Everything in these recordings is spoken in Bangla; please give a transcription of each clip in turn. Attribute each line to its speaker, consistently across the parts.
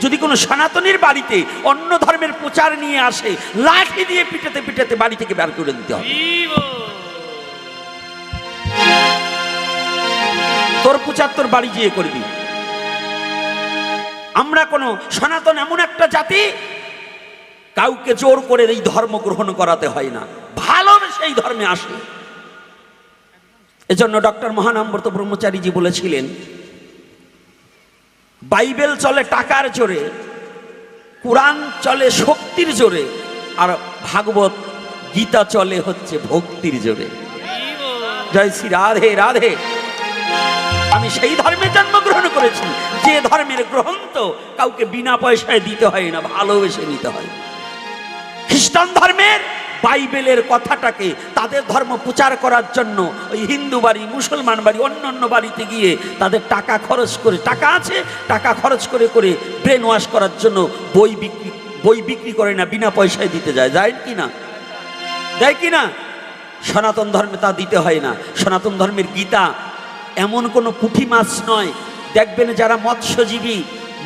Speaker 1: যদি কোনো সনাতনীর বাড়িতে অন্য ধর্মের প্রচার নিয়ে আসে, লাঠি দিয়ে পিটাতে পিটাতে বাড়ি থেকে বের করে দিতে হবে। তোর প্রচার তোর বাড়ি গিয়ে করবি। আমরা কোনো সনাতন এমন একটা জাতি, কাউকে জোর করে এই ধর্ম গ্রহণ করাতে হয় না, ভালোবেসে এই ধর্মে আসে। এজন্য ডক্টর মহানামব্রত ব্রহ্মচারীজি বলেছিলেন, বাইবেল চলে টাকার জোরে, কোরআন চলে শক্তির জোরে, আর ভাগবত গীতা চলে হচ্ছে ভক্তির জোরে। জয় শ্রী রাধে রাধে। আমি সেই ধর্মে জন্মগ্রহণ করেছি যে ধর্মের গ্রহণ তো কাউকে বিনা পয়সায় দিতে হয় না, ভালোবেসে নিতে হয়। খ্রিস্টান ধর্মের বাইবেলের কথাটাকে তাদের ধর্ম প্রচার করার জন্য ওই হিন্দু বাড়ি, মুসলমান বাড়ি, অন্য বাড়িতে গিয়ে তাদের টাকা খরচ করে, টাকা আছে, টাকা খরচ করে করে ব্রেন ওয়াশ করার জন্য বই বিক্রি করে না, বিনা পয়সায় দিতে যায় কি না? দেয় কি না? সনাতন ধর্মে তা দিতে হয় না। সনাতন ধর্মের গীতা এমন কোনো পুঁটি মাছ নয়। দেখবেন যারা মৎস্যজীবী,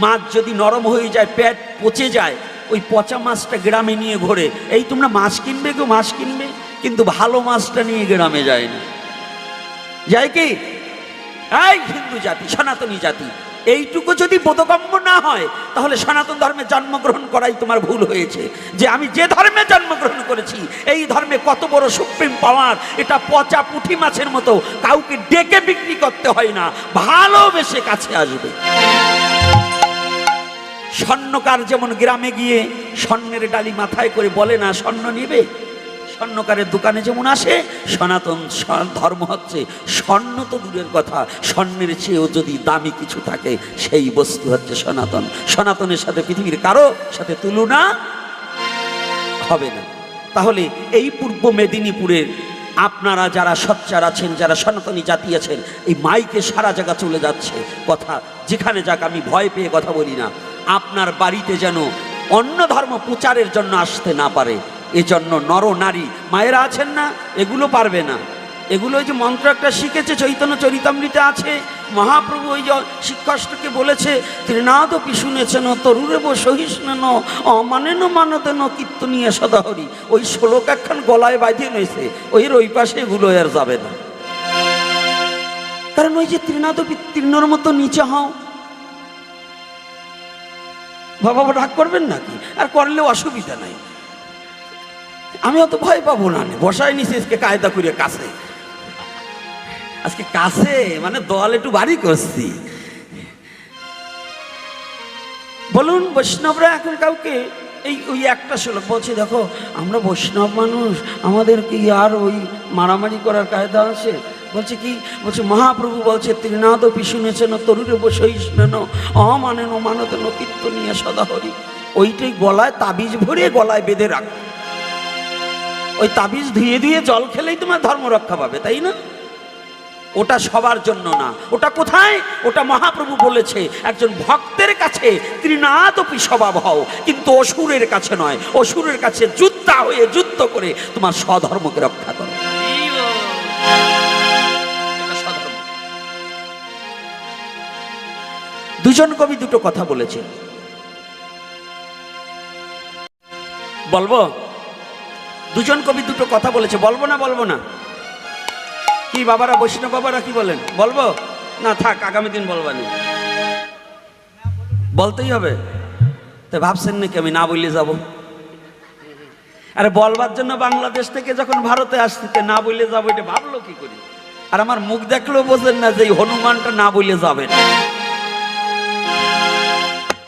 Speaker 1: মাছ যদি নরম হয়ে যায়, পেট পচে যায়, ওই পচা মাছটা গ্রামে নিয়ে ঘোরে। এই তোমরা মাছ কিনবে, কেউ মাছ কিনবে, কিন্তু ভালো মাছটা নিয়ে গ্রামে যায় না। যায় কি? এই হিন্দু জাতি, সনাতনী জাতি, এইটুকু যদি বোধগম্য না হয়, তাহলে সনাতন ধর্মে জন্মগ্রহণ করাই তোমার ভুল হয়েছে। যে আমি যে ধর্মে জন্মগ্রহণ করেছি, এই ধর্মে কত বড় সুপ্রিম পাওয়ার, এটা পচা পুঁটি মাছের মতো, কাউকে ডেকে বিক্রি করতে হয় না, ভালোবেসে কাছে আসবে। স্বর্ণকার যেমন গ্রামে গিয়ে স্বর্ণের ডালি মাথায় করে বলে না স্বর্ণ নেবে, স্বর্ণকারের দোকানে যেমন আসে, সনাতন ধর্ম হচ্ছে স্বর্ণ তো দূরের কথা, স্বর্ণের চেয়েও যদি দামি কিছু থাকে সেই বস্তু হচ্ছে সনাতন। সনাতনের সাথে পৃথিবীর কারো সাথে তুলনা হবে না। তাহলে এই পূর্ব মেদিনীপুরের আপনারা যারা সোচ্চার আছেন, যারা সনাতনী জাতি আছেন, এই মাইকে সারা জায়গা চলে যাচ্ছে কথা, যেখানে যাক আমি ভয় পেয়ে কথা বলি না। আপনার বাড়িতে যেন অন্য ধর্ম প্রচারের জন্য আসতে না পারে, এজন্য নর নারী মায়েরা আছেন না, এগুলো পারবে না। এগুলো ওই যে মন্ত্র একটা শিখেছে, চৈতন্য চরিতামৃতে আছে, মহাপ্রভু ওই যে শিক্ষাষ্টকে বলেছে, ত্রিনাদপি শুনেছেন তরুরেব সহিষ্ণুন অমানেন মানদেন কীর্তনীয় সদাহরি। ওই শ্লোক একখান গলায় বাঁধিয়ে নিয়েছে, ওই পাশে এগুলো আর যাবে না। কারণ ওই যে ত্রিনাদপি, তৃণর মতো নিচে হও। বাবা রাগ করবেন নাকি? আর করলেও অসুবিধা নাই, আমি অত ভয় পাবো না। বসায় নিছি আজকে কায়দা করে কাছে, আজকে কাছে মানে দল একটু বাড়ি করছি। বলুন বৈষ্ণবরা এখন কাউকে ওই একটা শ্লোক বলছে, দেখো আমরা বৈষ্ণব মানুষ, আমাদের কি আর ওই মারামারি করার কায়দা আছে? বলছে কি? বলছে মহাপ্রভু বলছে ত্রিনাদপি শুনেছেন তরুরে সহিষ্ণুন অমানেন মানদেন কীর্তনীয় সদাহরি। ওইটাই গলায় তাবিজ ভরিয়ে গলায় বেঁধে রাখ, ওই তাবিজ ধুয়ে ধুয়ে জল খেলেই তোমার ধর্ম রক্ষা পাবে, তাই না? ওটা সবার জন্য না। ওটা কোথায়? ওটা মহাপ্রভু বলেছে একজন ভক্তের কাছে ত্রিনাদপি স্বভাব হও, কিন্তু অসুরের কাছে নয়। অসুরের কাছে যুদ্ধা হয়ে যুদ্ধ করে তোমার স্বধর্মকে রক্ষা করো। দুজন কবি দুটো কথা বলেছে, বলবো? দুজন কবি দুটো কথা বলেছে, বলবো না? বলবো না? কি বাবারা, বৈষ্ণব বাবারা কি বলেন? বলবো না? থাক, আগামী দিন বলবানি, বলতেই হবে। তো ভাবছেন নাকি আমি না বললে যাব? আরে বলবার জন্য বাংলাদেশ থেকে যখন ভারতে আসতে না বললে যাবো, এটা ভাবলো কি করি? আর আমার মুখ দেখলেও বোঝেন না যে এই হনুমানটা না বলে যাবে না,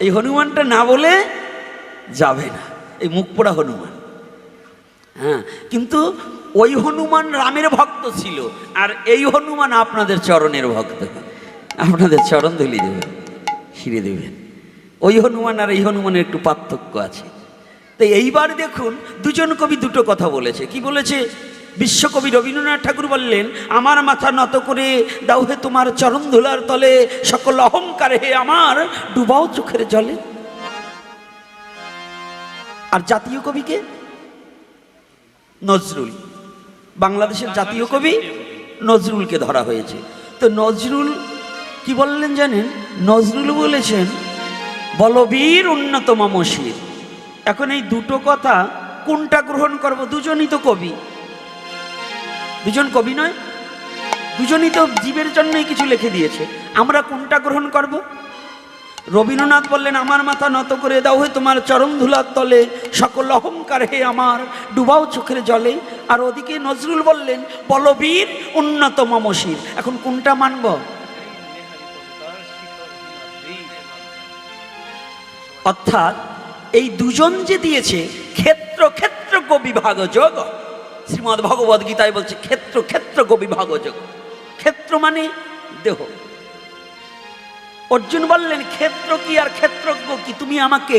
Speaker 1: এই হনুমানটা না বলে যাবে না, এই মুখ পোড়া হনুমান। হ্যাঁ, কিন্তু ওই হনুমান রামের ভক্ত ছিল, আর এই হনুমান আপনাদের চরণের ভক্ত। আপনাদের চরণ ধুলি দেবেন, ফিরে দেবেন। ওই হনুমান আর এই হনুমানের একটু পার্থক্য আছে। তো এইবার দেখুন, দুজন কবি দুটো কথা বলেছে। কি বলেছে? বিশ্বকবি রবীন্দ্রনাথ ঠাকুর বললেন, আমার মাথা নত করে দাও হে তোমার চরণ ধুলার তলে, সকল অহংকার হে আমার ডুবাও চোখের জলে। আর জাতীয় কবিকে? নজরুল, বাংলাদেশের জাতীয় কবি নজরুলকে ধরা হয়েছে। তো নজরুল কি বললেন জানেন? নজরুল বলেছেন বলবীর উন্নত মমশির। এখন এই দুটো কথা কোনটা গ্রহণ করব? দুজনই তো কবি, দুজন কবি নয়? দুজনই তো জীবের জন্যই কিছু লিখে দিয়েছে, আমরা কোনটা গ্রহণ করব? রবীন্দ্রনাথ বললেন, আমার মাথা নত করে দাও হে তোমার চরণ ধুলার তলে, সকল অহংকার হে আমার ডুবাও চোখের জলে। আর ওদিকে নজরুল বললেন, বলবীর উন্নত মমশির। এখন কোনটা মানব? অর্থাৎ এই দুজন যে দিয়েছে ক্ষেত্র ক্ষেত্র বিভাগ যোগ, শ্রীমদ্ ভগবদ গীতায় বলছে ক্ষেত্র ক্ষেত্র বিভাগ যোগ। ক্ষেত্র মানে দেহ। অর্জুন বললেন, ক্ষেত্র কি আর ক্ষেত্রজ্ঞ কি, তুমি আমাকে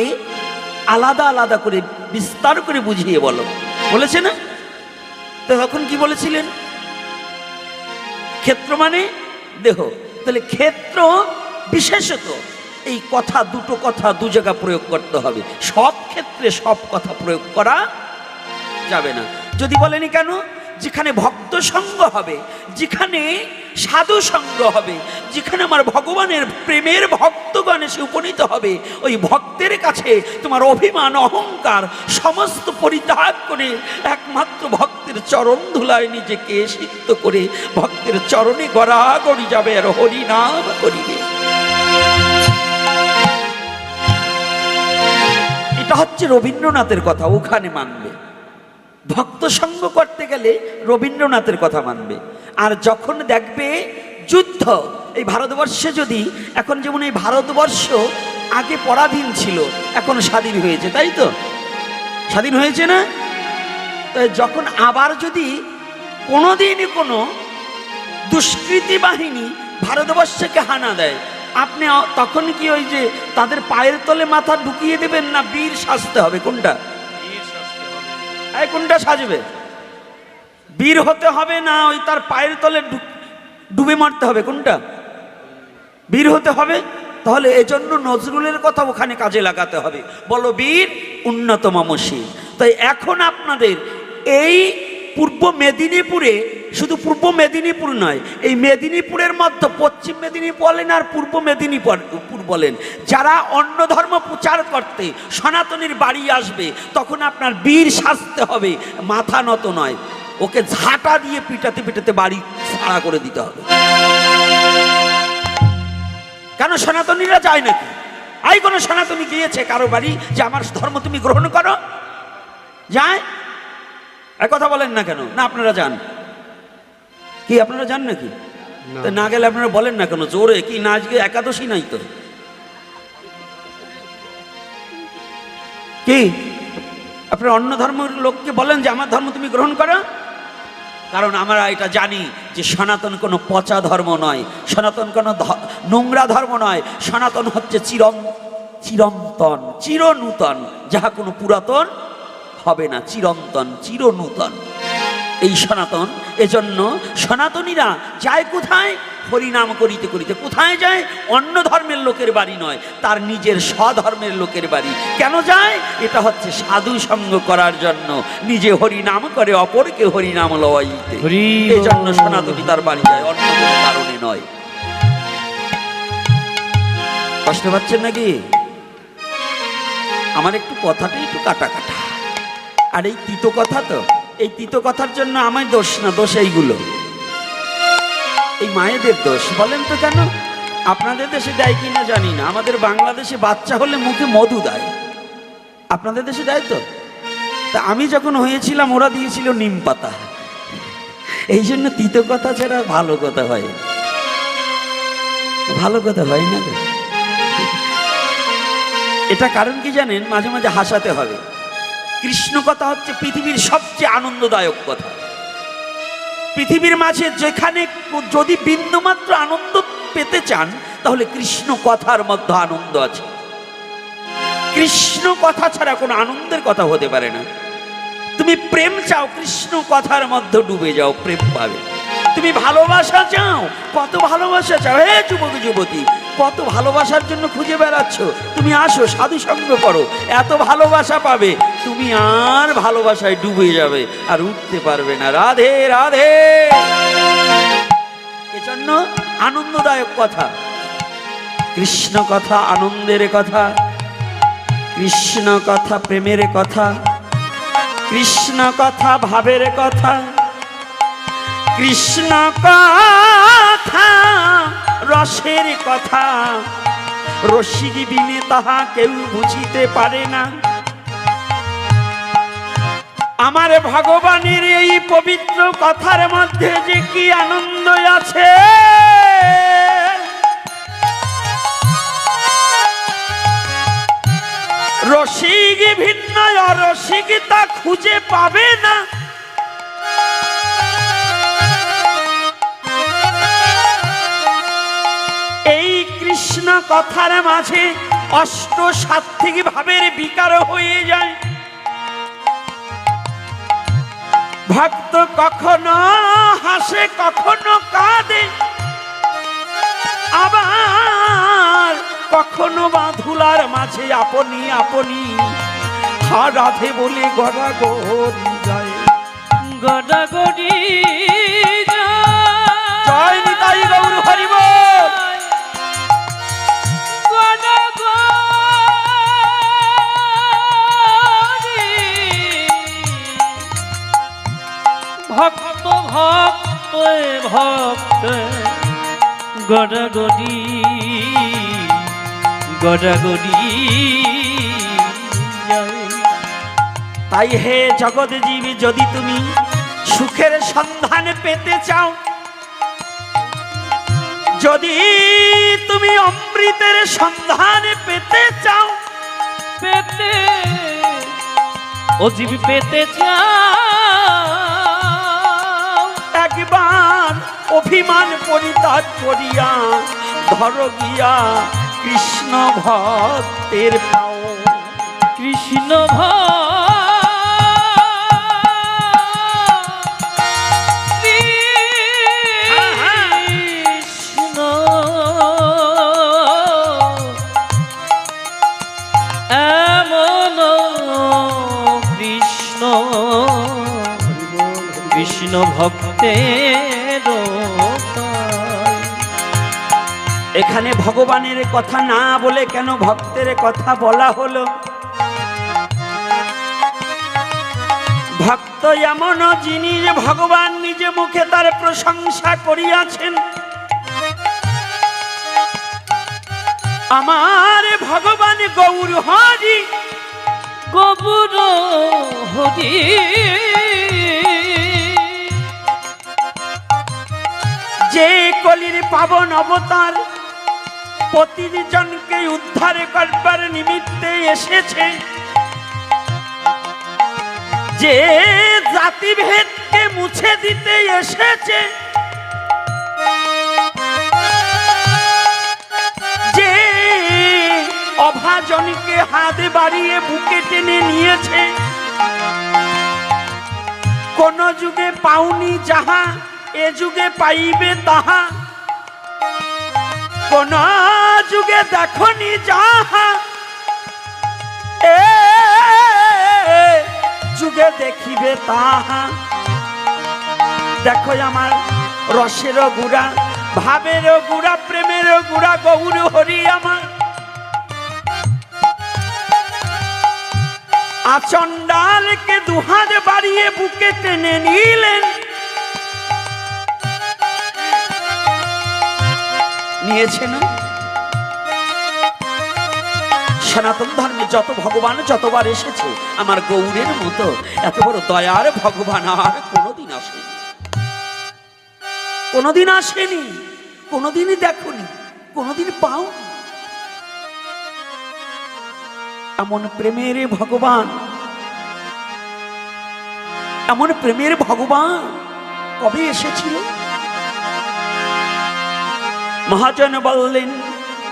Speaker 1: আলাদা আলাদা করে বিস্তার করে বুঝিয়ে বলো। বলেছে না? তো তখন কি বলেছিলেন? ক্ষেত্র মানে দেহ। তাহলে ক্ষেত্র বিশেষত এই কথা, দুটো কথা দু জায়গা প্রয়োগ করতে হবে। সব ক্ষেত্রে সব কথা প্রয়োগ করা যাবে না। যদি বলেনি কেন? যেখানে ভক্ত সঙ্গ হবে, যেখানে সাধু সঙ্গ হবে, যেখানে আমার ভগবানের প্রেমের ভক্তগণ এসে উপনীত হবে, ওই ভক্তের কাছে তোমার অভিমান অহংকার সমস্ত পরিত্যাগ করে একমাত্র ভক্তের চরণ ধুলায় নিজেকে সিদ্ধ করে ভক্তের চরণে গড়াগড়ি যাবে আর হরি নাম করিবে। এটা হচ্ছে রবীন্দ্রনাথের কথা, ওখানে মানবে। ভক্ত সঙ্গ করতে গেলে রবীন্দ্রনাথের কথা মানবে। আর যখন দেখবে যুদ্ধ, এই ভারতবর্ষে যদি এখন, যেমন এই ভারতবর্ষ আগে পরাধীন ছিল, এখন স্বাধীন হয়েছে, তাই তো? স্বাধীন হয়েছে না? যখন আবার যদি কোনোদিনই কোনো দুষ্কৃতী বাহিনী ভারতবর্ষকে হানা দেয়, আপনি তখন কি ওই যে তাদের পায়ের তলে মাথা ঢুকিয়ে দেবেন, না বীর সাজতে হবে? কোনটা? কোনটা সাজবে? বীর হতে হবে না ওই তার পায়ের তলে ডুবে মারতে হবে? কোনটা? বীর হতে হবে। তাহলে এজন্য নজরুলের কথা ওখানে কাজে লাগাতে হবে, বলো বীর উন্নত মমশির। তাই এখন আপনাদের এই পূর্ব মেদিনীপুরে, শুধু পূর্ব মেদিনীপুর নয়, এই মেদিনীপুরের মধ্যে পশ্চিম মেদিনীপুর বলেন আর পূর্ব মেদিনীপুর বলেন, যারা অন্য ধর্ম প্রচার করতে সনাতনীর বাড়ি আসবে, তখন আপনার বীর সাজতে হবে, মাথা নত নয়। ওকে ঝাঁটা দিয়ে পিটাতে পিটাতে বাড়ি ছাড়া করে দিতে হবে। কেন সনাতনীরা যায় নাকি? আই কোনো সনাতনী গিয়েছে কারো বাড়ি যে আমার ধর্ম তুমি গ্রহণ করো? যায়? কথা বলেন না কেন? না আপনারা যান কি? আপনারা যান নাকি? না গেলে আপনারা বলেন না কেন জোরে? কি না আজকে একাদশী নাই তো? কি আপনারা অন্য ধর্মের লোককে বলেন যে আমার ধর্ম তুমি গ্রহণ করো? কারণ আমরা এটা জানি যে সনাতন কোনো পচা ধর্ম নয়, সনাতন কোনো নোংরা ধর্ম নয়। সনাতন হচ্ছে চিরন্তন, চিরনূতন, যাহা কোনো পুরাতন হবে না, চিরন্তন চিরনূতন এই সনাতন। এজন্য সনাতনীরা যায় কোথায়? হরিনাম করিতে করিতে। কোথায় যায়? অন্য ধর্মের লোকের বাড়ি নয়, তার নিজের স্বধর্মের লোকের বাড়ি। কেন যায়? এটা হচ্ছে সাধু সঙ্গ করার জন্য। নিজে হরিনাম করে অপরকে হরিনাম লওয়াইতে, এই জন্য সনাতনী তার বাড়ি যায়, অন্য কোনো কারণে নয়। কষ্ট পাচ্ছেন নাকি? আমার একটু কথাটা একটু কাটা কাটা, আর এই তিতো কথা তো, এই তিতো কথার জন্য আমার দোষ না, দোষ এইগুলো, এই মায়েদের দোষ। বলেন তো কেন? আপনাদের দেশে দেয় কিনা জানি না, আমাদের বাংলাদেশে বাচ্চা হলে মুখে মধু দেয়, আপনাদের দেশে দেয় তো? তা আমি যখন হয়েছিলাম ওরা দিয়েছিল নিম পাতা। এই জন্য তিতো কথা ছাড়া ভালো কথা হয়, ভালো কথা হয় না। এটা কারণ কি জানেন? মাঝে মাঝে হাসাতে হবে। কৃষ্ণ কথা হচ্ছে পৃথিবীর সবচেয়ে আনন্দদায়ক কথা। পৃথিবীর মাঝে যেখানে যদি বিন্দুমাত্র আনন্দ পেতে চান, তাহলে কৃষ্ণ কথার মধ্যে আনন্দ আছে। কৃষ্ণ কথা ছাড়া কোনো আনন্দের কথা হতে পারে না। তুমি প্রেম চাও, কৃষ্ণ কথার মধ্যে ডুবে যাও, প্রেম পাবে। তুমি ভালোবাসা চাও, কত ভালোবাসা চাও হে যুবক যুবতী, কত ভালোবাসার জন্য খুঁজে বেড়াচ্ছ। তুমি আসো, সাধু সঙ্গ করো, এত ভালোবাসা পাবে, তুমি আর ভালোবাসায় ডুবে যাবে, আর উঠতে পারবে না। রাধে রাধে। এজন্য আনন্দদায়ক কথা। কৃষ্ণ কথা আনন্দের কথা, কৃষ্ণ কথা প্রেমের কথা, কৃষ্ণ কথা ভাবের কথা, কৃষ্ণ কথা রসের কথা। রসিক বিনে তাহা কেউ বুঝিতে পারে না। আমার ভগবানের এই পবিত্র কথার মধ্যে যে কি আনন্দ আছে, রসিক ভিন্ন অরসিক তা খুঁজে পাবে না। এই কৃষ্ণ কথার মাঝে অষ্ট সাত্ত্বিক ভাবের বিকার হয়ে যায়। ভক্ত কখনো হাসে কখনো কাঁদে, আবার কখনো বা ধুলার মাঝে আপনি আপনি রাধে বলে গড়াগড়ি যায়।
Speaker 2: গড়াগড়ি
Speaker 1: জয় নিতাই গৌর হরি বল।
Speaker 2: ভক্ত ভক্ত ভক্ত গড়াগড়ি গড়াগড়ি।
Speaker 1: তাই হে জগৎ জীবী, যদি তুমি সুখের সন্ধান পেতে চাও, যদি তুমি অমৃতের সন্ধান পেতে চাও,
Speaker 2: পেতে ও জীব পেতে চাও,
Speaker 1: একবার অভিমান পরিত্যাগ করিয়া ধর গিয়া কৃষ্ণ ভক্তের পাও।
Speaker 2: কৃষ্ণ কৃষ্ণ এমন কৃষ্ণ কৃষ্ণ ভক্তের।
Speaker 1: এখানে ভগবানের কথা না বলে কেন ভক্তের কথা বলা হলো? ভক্ত এমন যিনি যে ভগবান নিজে মুখে তার প্রশংসা করিয়াছেন। আমার ভগবান গৌর হরি,
Speaker 2: গৌর হরি
Speaker 1: যে কলির পাবন অবতার, প্রতিজনকে উদ্ধার করবার নিমিত্তে এসেছে, যে জাতিভেদকে মুছে দিতে এসেছে, যে অভাজনকে হাত বাড়িয়ে বুকে টেনে নিয়েছে। কোন যুগে পাওনি যাহা এ যুগে পাইবে তাহা, কোন যুগে দেখনি যাহা এ যুগে দেখিবে তাহা। দেখো আমার রসের গুড়া, ভাবের গুড়া, প্রেমের গুড়া গৌর হরি আমার। আচণ্ডালকে দুহাত বাড়িয়ে বুকে টেনে নিলেন, নিয়েছে না? সনাতন ধর্মে যত ভগবান যতবার এসেছে, আমার গৌরের মতো এত বড় দয়ার ভগবান আর কোনোদিন আসেনি, কোনোদিন আসেনি, কোনোদিনই দেখনি, কোনোদিন পাওনি। এমন প্রেমের ভগবান, এমন প্রেমের ভগবান কবে এসেছিল? মহাজন বললেন,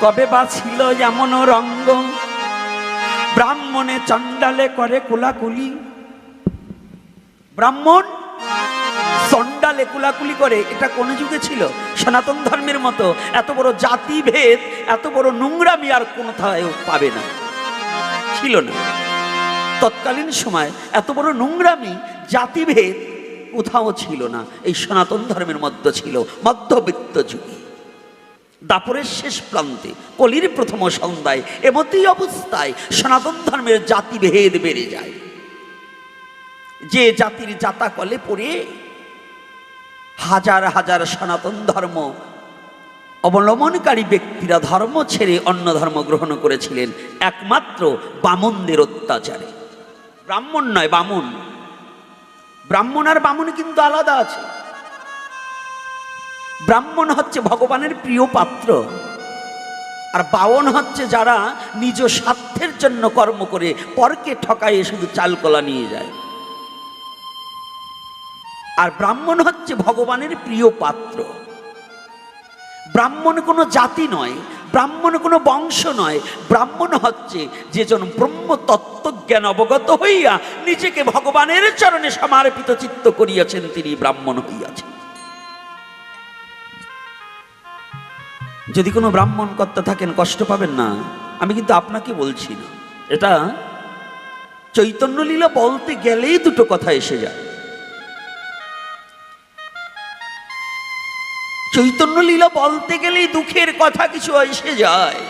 Speaker 1: কবে বা ছিল এমন রঙ্গ, ব্রাহ্মণে চণ্ডালে করে কুলাকুলি। ব্রাহ্মণ চণ্ডালে কুলাকুলি করে, এটা কোন যুগে ছিল? সনাতন ধর্মের মতো এত বড় জাতিভেদ, এত বড় নোংরামি আর কোথাও পাবে না, ছিল না। তৎকালীন সময় এত বড় নোংরামি, জাতিভেদ কোথাও ছিল না। এই সনাতন ধর্মের মধ্যে ছিল, মধ্যবিত্ত যুগে। দাপরের শেষ প্রান্তে, কলির প্রথম সন্ধ্যায়, এমতই অবস্থায় সনাতন ধর্মের জাতিভেদ বেড়ে যায়। যে জাতির জাতা কলে পড়ে হাজার হাজার সনাতন ধর্ম অবলম্বনকারী ব্যক্তিরা ধর্ম ছেড়ে অন্য ধর্ম গ্রহণ করেছিলেন একমাত্র বামনদের অত্যাচারে। ব্রাহ্মণ নয়, বামন। ব্রাহ্মণ আর বামন কিন্তু আলাদা আছে। ব্রাহ্মণ হচ্ছে ভগবানের প্রিয় পাত্র, আর বামন হচ্ছে যারা নিজ স্বার্থের জন্য কর্ম করে পরকে ঠকাইয়ে শুধু চালকলা নিয়ে যায়। আর ব্রাহ্মণ হচ্ছে ভগবানের প্রিয় পাত্র। ব্রাহ্মণ কোনো জাতি নয়, ব্রাহ্মণ কোনো বংশ নয়। ব্রাহ্মণ হচ্ছে যেজন ব্রহ্ম তত্ত্বজ্ঞান অবগত হইয়া নিজেকে ভগবানের চরণে সমর্পিত চিত্ত করিয়াছেন, তিনি ব্রাহ্মণ হইয়াছেন। যদি কোনো ব্রাহ্মণ কর্তা থাকেন, কষ্ট পাবেন না, আমি কিন্তু আপনাকে বলছি না। এটা চৈতন্যলীলা বলতে গেলেই দুটো কথা এসে যায়। চৈতন্যলীলা বলতে গেলেই দুঃখের কথা কিছু এসে যায়।